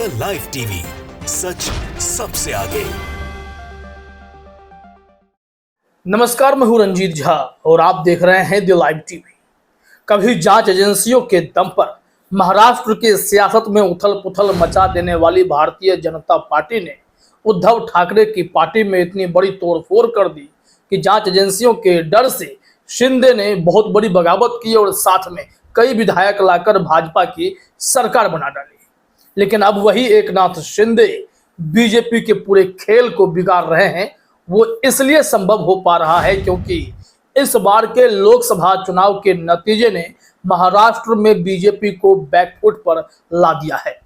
The live TV, सच सबसे आगे। नमस्कार, मैं हूं रंजीत झा और आप देख रहे हैं द लाइव टीवी। कभी जांच एजेंसियों के दम पर महाराष्ट्र की सियासत में उथल पुथल मचा देने वाली भारतीय जनता पार्टी ने उद्धव ठाकरे की पार्टी में इतनी बड़ी तोड़फोड़ कर दी कि जांच एजेंसियों के डर से शिंदे ने बहुत बड़ी बगावत की और साथ में कई विधायक लाकर भाजपा की सरकार बना डाली। लेकिन अब वही एकनाथ शिंदे बीजेपी के पूरे खेल को बिगाड़ रहे हैं। वो इसलिए संभव हो पा रहा है क्योंकि इस बार के लोकसभा चुनाव के नतीजे ने महाराष्ट्र में बीजेपी को बैकफुट पर ला दिया है।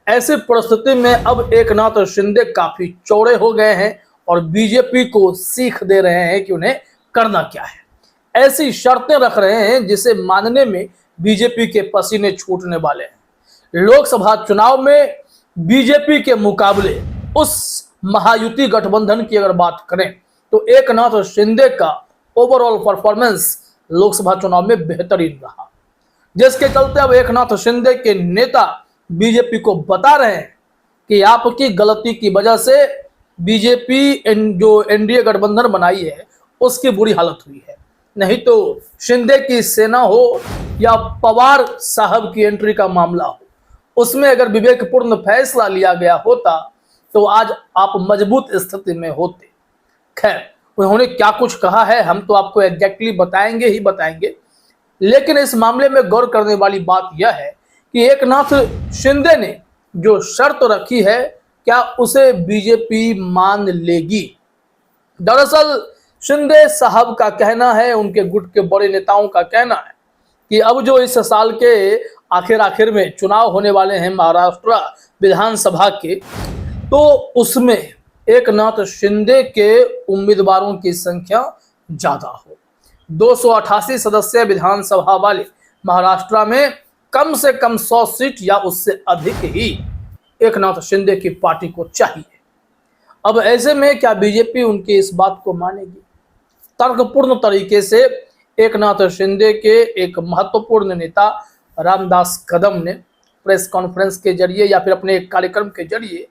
ऐसी परिस्थिति में अब एकनाथ शिंदे काफी चौड़े हो गए हैं और बीजेपी को सीख दे रहे हैं कि उन्हें करना क्या है। ऐसी शर्तें रख रहे हैं जिसे मानने में बीजेपी के पसीने छूटने वाले हैं। लोकसभा चुनाव में बीजेपी के मुकाबले उस महायुति गठबंधन की अगर बात करें तो एकनाथ शिंदे का ओवरऑल परफॉर्मेंस लोकसभा चुनाव में बेहतरीन रहा, जिसके चलते अब एकनाथ शिंदे के नेता बीजेपी को बता रहे हैं कि आपकी गलती की वजह से बीजेपी जो एनडीए गठबंधन बनाई है उसकी बुरी हालत हुई है। नहीं तो शिंदे की सेना हो या पवार साहब की एंट्री का मामला हो, उसमें अगर विवेकपूर्ण फैसला लिया गया होता तो आज आप मजबूत स्थिति में होते। खैर, उन्होंने क्या कुछ कहा है हम तो आपको एग्जैक्टली बताएंगे ही बताएंगे, लेकिन इस मामले में गौर करने वाली बात यह है कि एकनाथ शिंदे ने जो शर्त रखी है क्या उसे बीजेपी मान लेगी। दरअसल शिंदे साहब का कहना है, उनके गुट के बड़े नेताओं का कहना है कि अब जो इस साल के आखिर में चुनाव होने वाले हैं महाराष्ट्र विधानसभा के, तो उसमें एकनाथ शिंदे के उम्मीदवारों की संख्या ज्यादा हो। 288 सदस्य विधानसभा वाले महाराष्ट्र में कम से कम 100 सीट या उससे अधिक ही एकनाथ शिंदे की पार्टी को चाहिए। अब ऐसे में क्या बीजेपी उनकी इस बात को मानेगी? तर्कपूर्ण तरीके से एकनाथ शिंदे के एक महत्वपूर्ण नेता रामदास कदम ने प्रेस कॉन्फ्रेंस के जरिए या फिर अपने एक कार्यक्रम के जरिए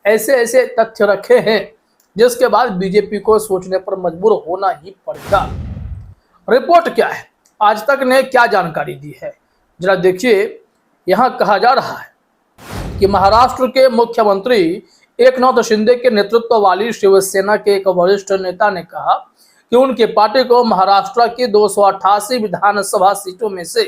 ऐसे ऐसे तथ्य रखे हैं जिसके बाद बीजेपी को सोचने पर मजबूर होना ही पड़ेगा। रिपोर्ट क्या है, आज तक ने क्या जानकारी दी है, जरा देखिए। यहां कहा जा रहा है कि महाराष्ट्र के मुख्यमंत्री एकनाथ शिंदे के नेतृत्व वाली शिवसेना के एक वरिष्ठ नेता ने कहा कि उनकी पार्टी को महाराष्ट्र की 288 विधानसभा सीटों में से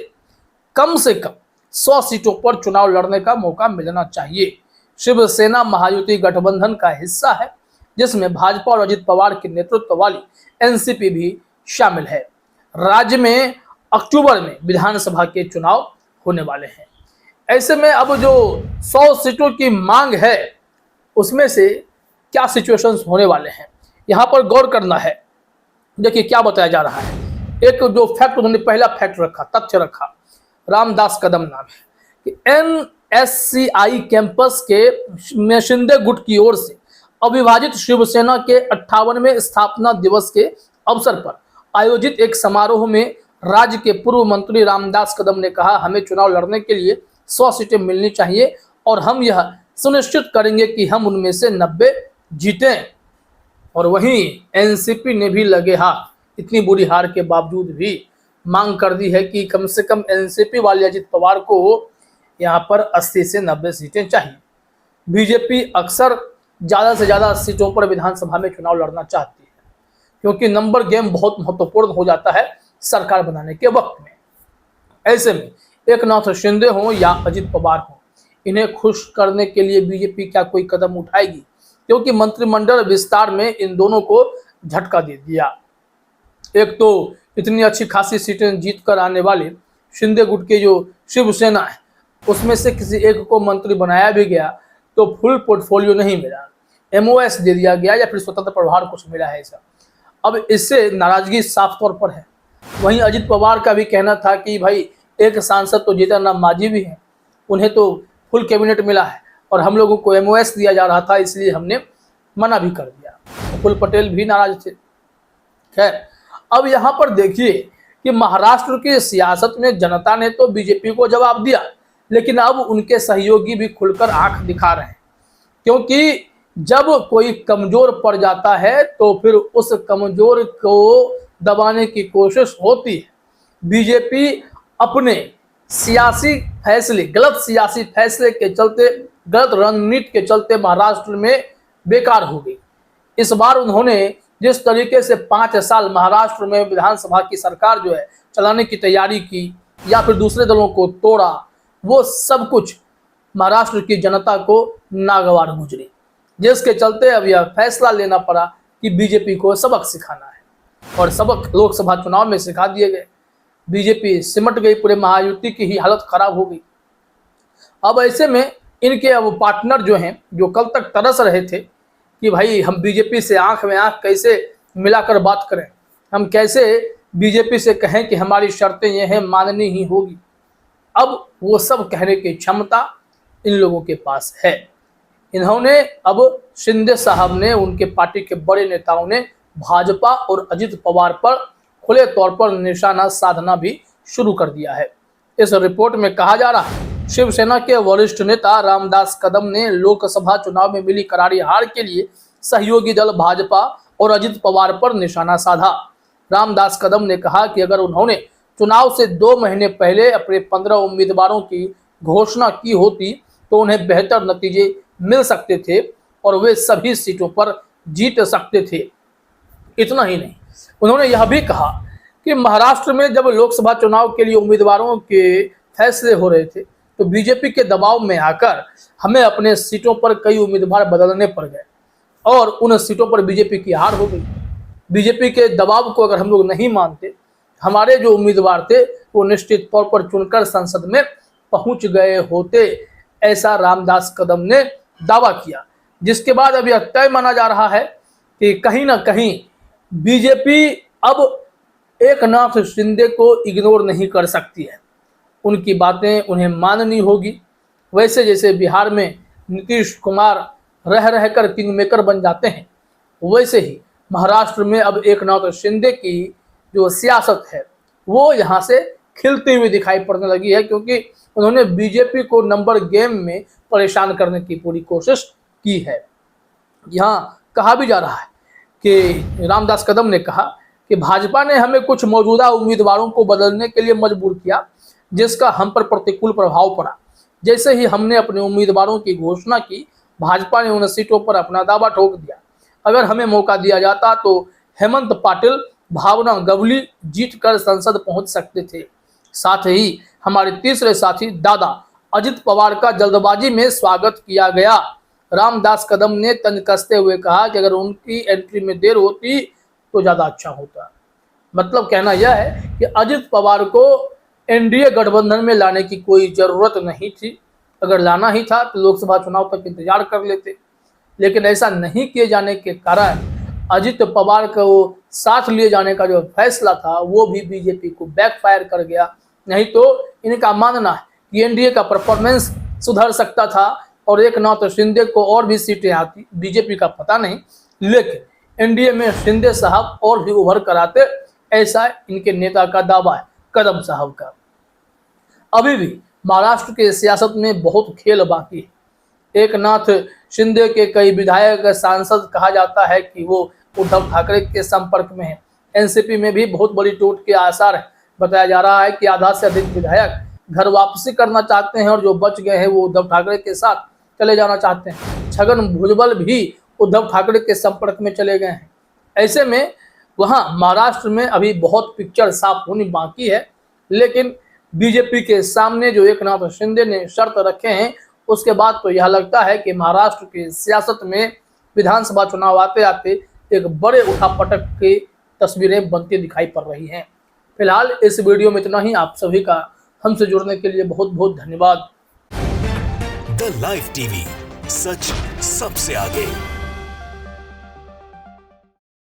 कम 100 सीटों पर चुनाव लड़ने का मौका मिलना चाहिए। शिवसेना महायुति गठबंधन का हिस्सा है जिसमें भाजपा और अजित पवार के नेतृत्व वाली एनसीपी भी शामिल है। राज्य में अक्टूबर में विधानसभा के चुनाव होने वाले हैं। ऐसे में अब जो 100 सीटों की मांग है उसमें से क्या सिचुएशंस होने वाले हैं, यहाँ पर गौर करना है। देखिए क्या बताया जा रहा है। एक जो फैक्ट उन्होंने पहला फैक्ट रखा, तथ्य रखा, रामदास कदम नाम है कि एनएससीआई कैंपस के में शिंदे गुट की ओर से अविभाजित शिवसेना के 58वें स्थापना दिवस के अवसर पर आयोजित एक समारोह में राज्य के पूर्व मंत्री रामदास कदम ने कहा, हमें चुनाव लड़ने के लिए 100 सीटें मिलनी चाहिए और हम यह सुनिश्चित करेंगे कि हम उनमें से 90 जीतें। और वहीं एनसीपी ने भी लगे हाथ इतनी बुरी हार के बावजूद भी मांग कर दी है कि कम से कम एनसीपी वाले अजित पवार को यहाँ पर 80 से 90 सीटें चाहिए। बीजेपी अक्सर ज़्यादा से ज़्यादा सीटों पर विधानसभा में चुनाव लड़ना चाहती है क्योंकि नंबर गेम बहुत महत्वपूर्ण हो जाता है सरकार बनाने के वक्त में। ऐसे में एकनाथ शिंदे हों या अजित पवार हों, इन्हें खुश करने के लिए बीजेपी क्या कोई कदम उठाएगी? क्योंकि मंत्रिमंडल विस्तार में इन दोनों को झटका दे दिया। एक तो इतनी अच्छी खासी सीटें जीत कर आने वाले शिंदे गुट के जो शिवसेना है उसमें से किसी एक को मंत्री बनाया भी गया तो फुल पोर्टफोलियो नहीं मिला, एमओएस दे दिया गया या फिर स्वतंत्र प्रभार कुछ मिला है ऐसा। अब इससे नाराजगी साफ तौर पर है। वहीं अजित पवार का भी कहना था कि भाई एक सांसद तो जीतन मांझी भी हैं, उन्हें तो फुल कैबिनेट मिला है और हम लोगों को एमओएस दिया जा रहा था इसलिए हमने मना भी कर दिया। प्रफुल्ल पटेल भी नाराज थे। खैर, अब यहाँ पर देखिए कि महाराष्ट्र की सियासत में जनता ने तो बीजेपी को जवाब दिया, लेकिन अब उनके सहयोगी भी खुलकर आंख दिखा रहे हैं, क्योंकि जब कोई कमजोर पड़ जाता है तो फिर उस कमजोर को दबाने की कोशिश होती है। बीजेपी अपने गलत सियासी फैसले के चलते, गलत रणनीति के चलते महाराष्ट्र में बेकार हो गई। इस बार उन्होंने जिस तरीके से 5 साल महाराष्ट्र में विधानसभा की सरकार जो है चलाने की तैयारी की या फिर दूसरे दलों को तोड़ा, वो सब कुछ महाराष्ट्र की जनता को नागवार गुजरी, जिसके चलते अब यह फैसला लेना पड़ा कि बीजेपी को सबक सिखाना है, और सबक लोकसभा चुनाव में सिखा दिए गए। बीजेपी सिमट गई, पूरे महायुति की ही हालत खराब हो गई। अब ऐसे में इनके अब पार्टनर जो हैं, जो कल तक तरस रहे थे कि भाई हम बीजेपी से आंख में आंख कैसे मिलाकर बात करें, हम कैसे बीजेपी से कहें कि हमारी शर्तें ये हैं, माननी ही होगी, अब वो सब कहने की क्षमता इन लोगों के पास है। इन्होंने अब शिंदे साहब ने, उनके पार्टी के बड़े नेताओं ने भाजपा और अजित पवार पर खुले तौर पर निशाना साधना भी शुरू कर दिया है। इस रिपोर्ट में कहा जा रहा है, शिवसेना के वरिष्ठ नेता रामदास कदम ने लोकसभा चुनाव में मिली करारी हार के लिए सहयोगी दल भाजपा और अजित पवार पर निशाना साधा। रामदास कदम ने कहा कि अगर उन्होंने चुनाव से 2 महीने पहले अपने 15 उम्मीदवारों की घोषणा की होती तो उन्हें बेहतर नतीजे मिल सकते थे और वे सभी सीटों पर जीत सकते थे। इतना ही नहीं, उन्होंने यह भी कहा कि महाराष्ट्र में जब लोकसभा चुनाव के लिए उम्मीदवारों के फैसले हो रहे थे तो बीजेपी के दबाव में आकर हमें अपने सीटों पर कई उम्मीदवार बदलने पड़ गए और उन सीटों पर बीजेपी की हार हो गई। बीजेपी के दबाव को अगर हम लोग नहीं मानते, हमारे जो उम्मीदवार थे वो निश्चित तौर पर चुनकर संसद में पहुंच गए होते, ऐसा रामदास कदम ने दावा किया। जिसके बाद अब यह तय माना जा रहा है कि कहीं ना कहीं बीजेपी अब एकनाथ शिंदे को इग्नोर नहीं कर सकती है, उनकी बातें उन्हें माननी होगी। वैसे जैसे बिहार में नीतीश कुमार रह रहकर किंग मेकर बन जाते हैं, वैसे ही महाराष्ट्र में अब एकनाथ शिंदे की जो सियासत है वो यहाँ से खिलती हुई दिखाई पड़ने लगी है, क्योंकि उन्होंने बीजेपी को नंबर गेम में परेशान करने की पूरी कोशिश की है। यहाँ कहा भी जा रहा है कि रामदास कदम ने कहा कि भाजपा ने हमें कुछ मौजूदा उम्मीदवारों को बदलने के लिए मजबूर किया, जिसका हम पर प्रतिकूल प्रभाव पड़ा। जैसे ही हमने अपने उम्मीदवारों की घोषणा की, भाजपा ने उन सीटों पर अपना दावा ठोक दिया। अगर हमें मौका दिया जाता तो हेमंत पाटिल, भावना गवली जीतकर संसद पहुंच सकते थे। साथ ही हमारे तीसरे साथी दादा अजित पवार का जल्दबाजी में स्वागत किया गया। रामदास कदम ने तंज कसते हुए कहा कि अगर उनकी एंट्री में देर होती तो ज्यादा अच्छा होता। मतलब कहना यह है कि अजित पवार को एनडीए गठबंधन में लाने की कोई जरूरत नहीं थी। अगर लाना ही था तो लोकसभा चुनाव तक इंतजार कर लेते, लेकिन ऐसा नहीं किए जाने के कारण अजित पवार को साथ लिए जाने का जो फैसला था वो भी बीजेपी को बैकफायर कर गया। नहीं तो इनका मानना है कि एनडीए का परफॉर्मेंस सुधर सकता था और एकनाथ शिंदे को और भी सीटें आती, बीजेपी का पता नहीं, लेकिन एनडीए में शिंदे साहब और भी उभर कर आते, ऐसा इनके नेता का दावा है, कदम साहब का। अभी भी महाराष्ट्र के सियासत में बहुत खेल बाकी है। एकनाथ शिंदे के कई विधायक, सांसद कहा जाता है कि वो उद्धव ठाकरे के संपर्क में है। एनसीपी में भी बहुत बड़ी टूट के आसार है। बताया जा रहा है कि आधा से अधिक विधायक घर वापसी करना चाहते हैं और जो बच गए हैं वो उद्धव ठाकरे के साथ चले जाना चाहते हैं। छगन भुजबल भी उद्धव ठाकरे के संपर्क में चले गए हैं। ऐसे में वहाँ महाराष्ट्र में अभी बहुत पिक्चर साफ होनी बाकी है, लेकिन बीजेपी के सामने जो एकनाथ शिंदे ने शर्त रखे हैं उसके बाद तो यह लगता है कि महाराष्ट्र की सियासत में विधानसभा चुनाव आते आते एक बड़े उठापटक की तस्वीरें बनती दिखाई पड़ रही हैं। फिलहाल इस वीडियो में इतना ही। आप सभी का हमसे जुड़ने के लिए बहुत बहुत धन्यवाद। द लाइव टीवी, सच सबसे आगे।